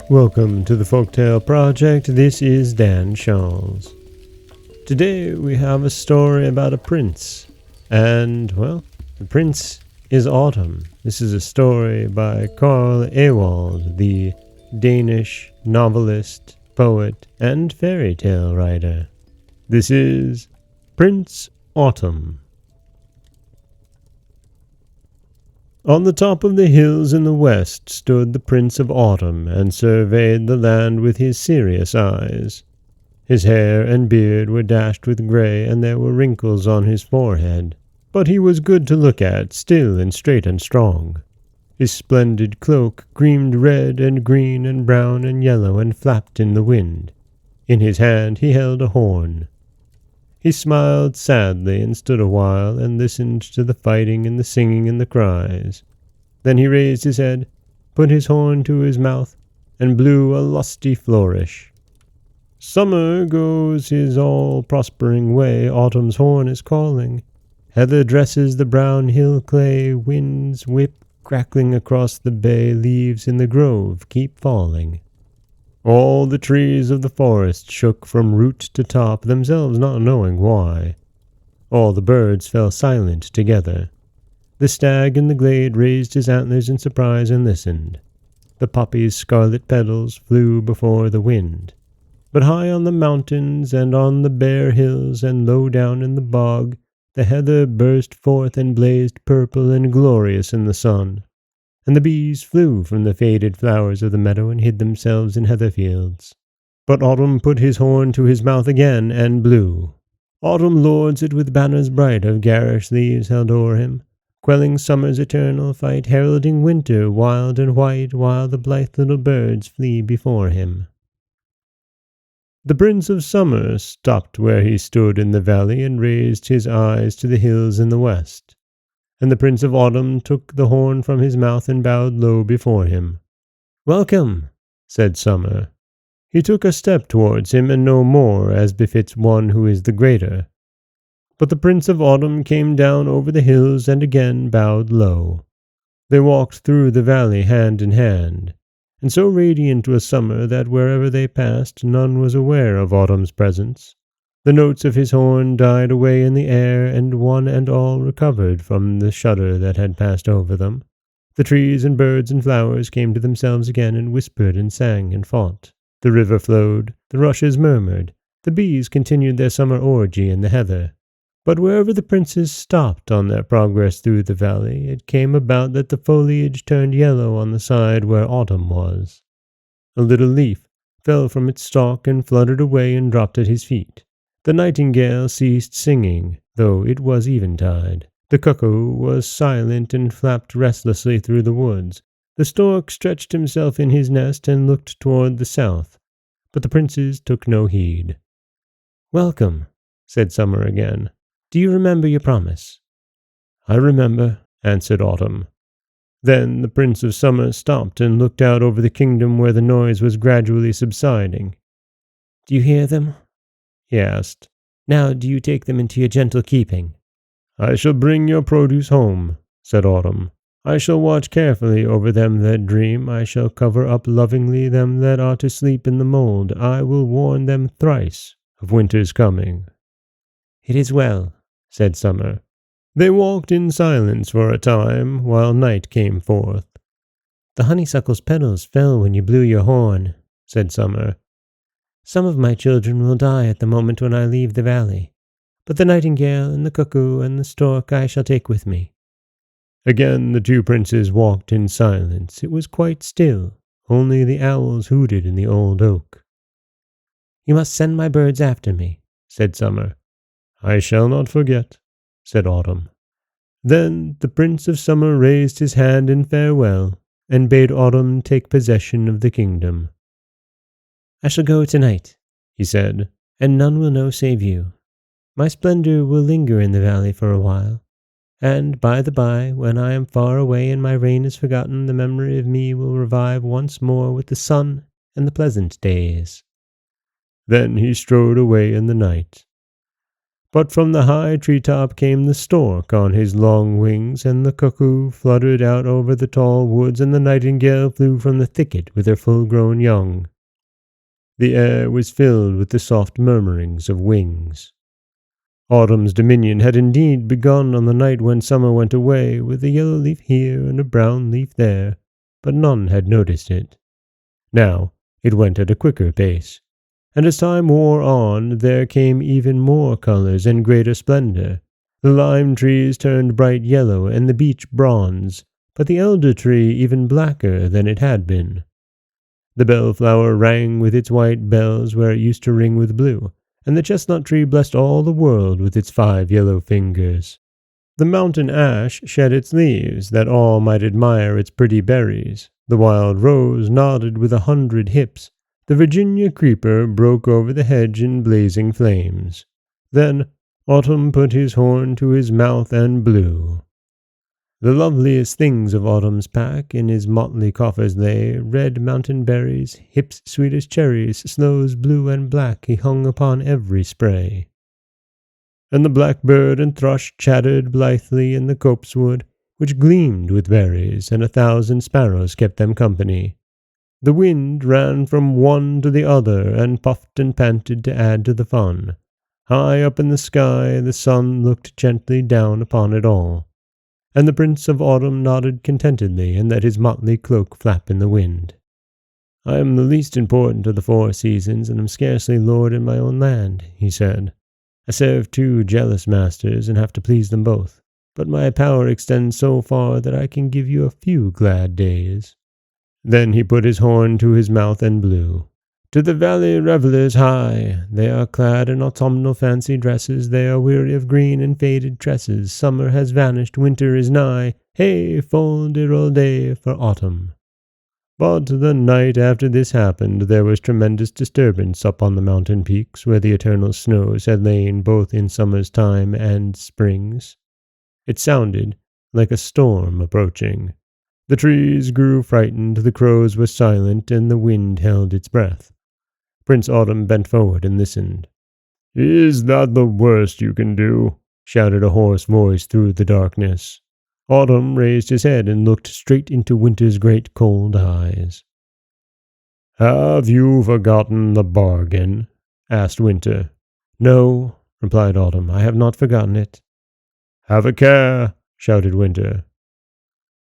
Welcome to the Folktale Project. This is Dan Scholz. Today we have a story about a prince. And, well, the prince is Autumn. This is a story by Carl Ewald, the Danish novelist, poet, and fairy tale writer. This is Prince Autumn. On the top of the hills in the west stood the Prince of Autumn, and surveyed the land with his serious eyes. His hair and beard were dashed with grey, and there were wrinkles on his forehead. But he was good to look at, still and straight and strong. His splendid cloak gleamed red and green and brown and yellow, and flapped in the wind. In his hand he held a horn. He smiled sadly, and stood a while, and listened to the fighting and the singing and the cries. Then he raised his head, put his horn to his mouth, and blew a lusty flourish. Summer goes his all-prospering way, Autumn's horn is calling. Heather dresses the brown hill clay, winds whip crackling across the bay, leaves in the grove keep falling. All the trees of the forest shook from root to top, themselves not knowing why. All the birds fell silent together. The stag in the glade raised his antlers in surprise and listened. The poppy's scarlet petals flew before the wind. But high on the mountains and on the bare hills and low down in the bog, the heather burst forth and blazed purple and glorious in the sun. And the bees flew from the faded flowers of the meadow and hid themselves in heather fields. But Autumn put his horn to his mouth again and blew. Autumn lords it with banners bright of garish leaves held o'er him, quelling summer's eternal fight, heralding winter wild and white, while the blithe little birds flee before him. The Prince of Summer stopped where he stood in the valley and raised his eyes to the hills in the west. And the Prince of Autumn took the horn from his mouth and bowed low before him. "Welcome," said Summer. He took a step towards him, and no more, as befits one who is the greater. But the Prince of Autumn came down over the hills and again bowed low. They walked through the valley hand in hand, and so radiant was Summer that wherever they passed none was aware of Autumn's presence. The notes of his horn died away in the air, and one and all recovered from the shudder that had passed over them. The trees and birds and flowers came to themselves again and whispered and sang and fought. The river flowed, the rushes murmured, the bees continued their summer orgy in the heather. But wherever the princes stopped on their progress through the valley, it came about that the foliage turned yellow on the side where Autumn was. A little leaf fell from its stalk and fluttered away and dropped at his feet. The nightingale ceased singing, though it was eventide. The cuckoo was silent and flapped restlessly through the woods. The stork stretched himself in his nest and looked toward the south, but the princes took no heed. "Welcome," said Summer again. "Do you remember your promise?" "I remember," answered Autumn. Then the Prince of Summer stopped and looked out over the kingdom where the noise was gradually subsiding. "Do you hear them?" he asked. "Now do you take them into your gentle keeping?" "I shall bring your produce home," said Autumn. "I shall watch carefully over them that dream. I shall cover up lovingly them that are to sleep in the mold. I will warn them thrice of winter's coming." "It is well," said Summer. They walked in silence for a time, while night came forth. "The honeysuckle's petals fell when you blew your horn," said Summer. "Some of my children will die at the moment when I leave the valley, but the nightingale and the cuckoo and the stork I shall take with me." Again the two princes walked in silence. It was quite still, only the owls hooted in the old oak. "You must send my birds after me," said Summer. "I shall not forget," said Autumn. Then the Prince of Summer raised his hand in farewell, and bade Autumn take possession of the kingdom. "I shall go tonight," he said, "and none will know save you. My splendor will linger in the valley for a while, and by the by, when I am far away and my reign is forgotten, the memory of me will revive once more with the sun and the pleasant days." Then he strode away in the night. But from the high tree-top came the stork on his long wings, and the cuckoo fluttered out over the tall woods, and the nightingale flew from the thicket with her full-grown young. The air was filled with the soft murmurings of wings. Autumn's dominion had indeed begun on the night when summer went away, with a yellow leaf here and a brown leaf there, but none had noticed it. Now it went at a quicker pace, and as time wore on, there came even more colors and greater splendor. The lime trees turned bright yellow, and the beech bronze, but the elder tree even blacker than it had been. The bellflower rang with its white bells where it used to ring with blue, and the chestnut tree blessed all the world with its 5 yellow fingers. The mountain ash shed its leaves, that all might admire its pretty berries. The wild rose nodded with 100 hips. The Virginia creeper broke over the hedge in blazing flames. Then Autumn put his horn to his mouth and blew. The loveliest things of Autumn's pack in his motley coffers lay, red mountain berries, hips sweet as cherries, sloes blue and black he hung upon every spray. And the blackbird and thrush chattered blithely in the copsewood, which gleamed with berries, and 1,000 sparrows kept them company. The wind ran from one to the other, and puffed and panted to add to the fun. High up in the sky the sun looked gently down upon it all, and the Prince of Autumn nodded contentedly and let his motley cloak flap in the wind. "I am the least important of the 4 seasons, and am scarcely lord in my own land," he said. "I serve 2 jealous masters, and have to please them both, but my power extends so far that I can give you a few glad days." Then he put his horn to his mouth and blew. "To the valley revellers hie! They are clad in autumnal fancy dresses, they are weary of green and faded tresses. Summer has vanished, winter is nigh. Hey, fol-de-rol-day for autumn!" But the night after this happened, there was tremendous disturbance up on the mountain peaks, where the eternal snows had lain both in summer's time and spring's. It sounded like a storm approaching. The trees grew frightened, the crows were silent, and the wind held its breath. Prince Autumn bent forward and listened. "Is that the worst you can do?" shouted a hoarse voice through the darkness. Autumn raised his head and looked straight into Winter's great cold eyes. "Have you forgotten the bargain?" asked Winter. "No," replied Autumn, "I have not forgotten it." "Have a care," shouted Winter.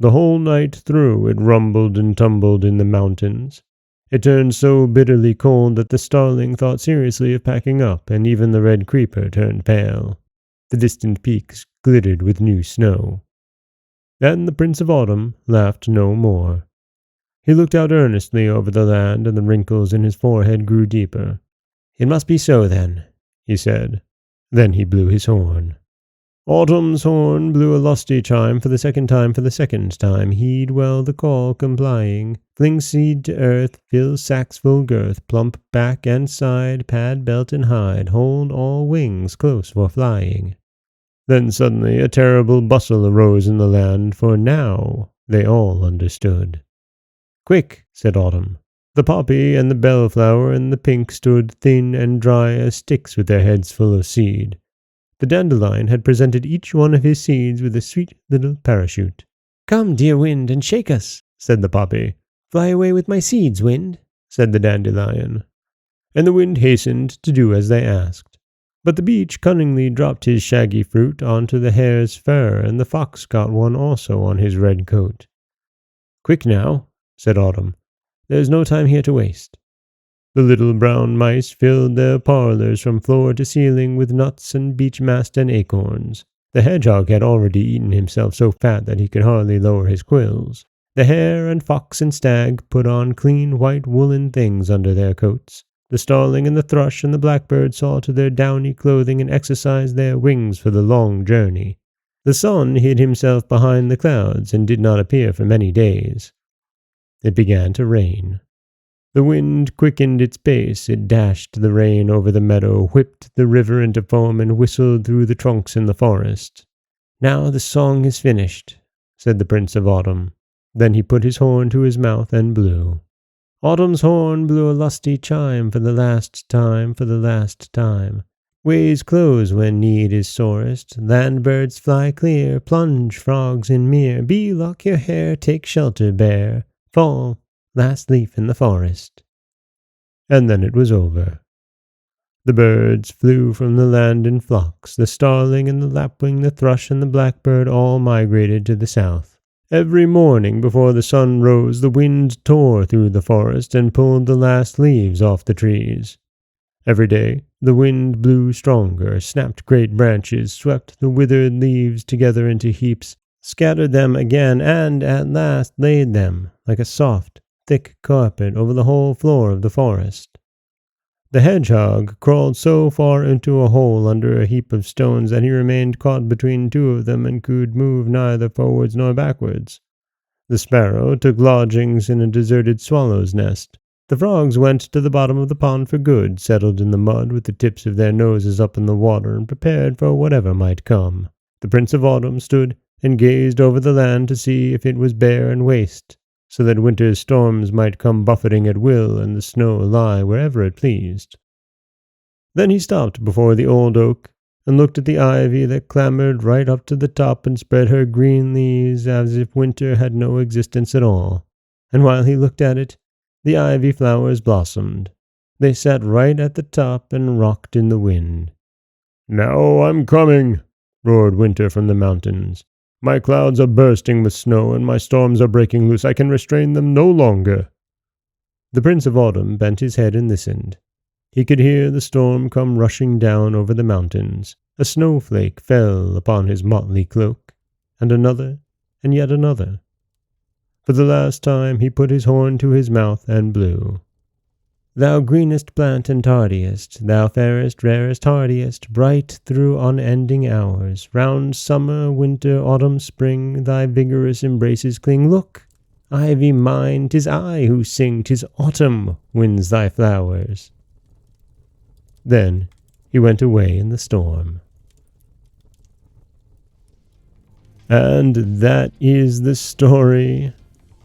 The whole night through it rumbled and tumbled in the mountains. It turned so bitterly cold that the starling thought seriously of packing up, and even the red creeper turned pale. The distant peaks glittered with new snow. Then the Prince of Autumn laughed no more. He looked out earnestly over the land, and the wrinkles in his forehead grew deeper. "It must be so, then," he said. Then he blew his horn. Autumn's horn blew a lusty chime for the second time. Heed well the call complying. Fling seed to earth, fill sacks full girth, plump back and side, pad belt and hide, hold all wings close for flying. Then suddenly a terrible bustle arose in the land, for now they all understood. "Quick," said Autumn. The poppy and the bellflower and the pink stood thin and dry as sticks with their heads full of seed. The dandelion had presented each one of his seeds with a sweet little parachute. "Come, dear wind, and shake us," said the poppy. "Fly away with my seeds, wind," said the dandelion. And the wind hastened to do as they asked. But the beech cunningly dropped his shaggy fruit onto the hare's fur, and the fox got one also on his red coat. "Quick now," said Autumn. "There is no time here to waste." The little brown mice filled their parlors from floor to ceiling with nuts and beech mast and acorns. The hedgehog had already eaten himself so fat that he could hardly lower his quills. The hare and fox and stag put on clean white woolen things under their coats. The starling and the thrush and the blackbird saw to their downy clothing and exercised their wings for the long journey. The sun hid himself behind the clouds and did not appear for many days. It began to rain. The wind quickened its pace, it dashed the rain over the meadow, whipped the river into foam, and whistled through the trunks in the forest. "Now the song is finished," said the Prince of Autumn. Then he put his horn to his mouth and blew. Autumn's horn blew a lusty chime for the last time, Ways close when need is sorest, land birds fly clear, plunge frogs in mere, bee lock your hair, take shelter bear, fall, last leaf in the forest. And then it was over. The birds flew from the land in flocks, the starling and the lapwing, the thrush and the blackbird all migrated to the south. Every morning before the sun rose, the wind tore through the forest and pulled the last leaves off the trees. Every day the wind blew stronger, snapped great branches, swept the withered leaves together into heaps, scattered them again, and at last laid them, like a soft, thick carpet, over the whole floor of the forest. The hedgehog crawled so far into a hole under a heap of stones that he remained caught between two of them and could move neither forwards nor backwards. The sparrow took lodgings in a deserted swallow's nest. The frogs went to the bottom of the pond for good, settled in the mud with the tips of their noses up in the water and prepared for whatever might come. The Prince of Autumn stood and gazed over the land to see if it was bare and waste, so that winter's storms might come buffeting at will and the snow lie wherever it pleased. Then he stopped before the old oak and looked at the ivy that clambered right up to the top and spread her green leaves as if winter had no existence at all. And while he looked at it, the ivy flowers blossomed. They sat right at the top and rocked in the wind. "Now I'm coming," roared Winter from the mountains. "My clouds are bursting with snow, and my storms are breaking loose. I can restrain them no longer." The Prince of Autumn bent his head and listened. He could hear the storm come rushing down over the mountains. A snowflake fell upon his motley cloak, and another, and yet another. For the last time he put his horn to his mouth and blew. "Thou greenest plant and tardiest, thou fairest, rarest, hardiest, bright through unending hours, round summer, winter, autumn, spring, thy vigorous embraces cling. Look, ivy mine, 'tis I who sing, 'tis autumn wins thy flowers." Then he went away in the storm. And that is the story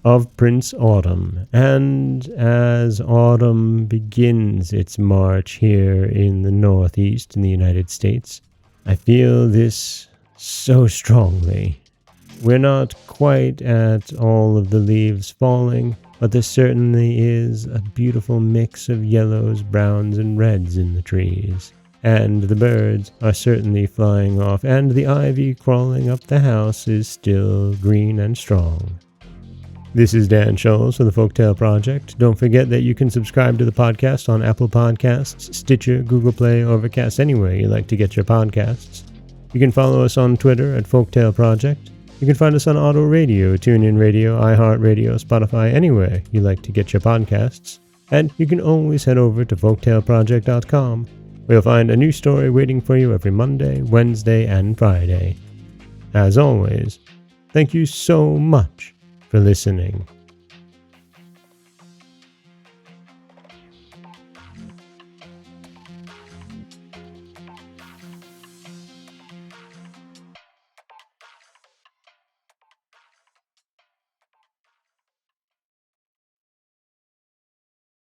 of Prince Autumn. And as autumn begins its march here in the Northeast in the United States, I feel this so strongly. We're not quite at all of the leaves falling, but there certainly is a beautiful mix of yellows, browns, and reds in the trees. And the birds are certainly flying off, and the ivy crawling up the house is still green and strong. This is Dan Scholz for the Folktale Project. Don't forget that you can subscribe to the podcast on Apple Podcasts, Stitcher, Google Play, Overcast, anywhere you like to get your podcasts. You can follow us on Twitter at Folktale Project. You can find us on Auto Radio, TuneIn Radio, iHeartRadio, Spotify, anywhere you like to get your podcasts. And you can always head over to folktaleproject.com, where you'll find a new story waiting for you every Monday, Wednesday, and Friday. As always, thank you so much for listening.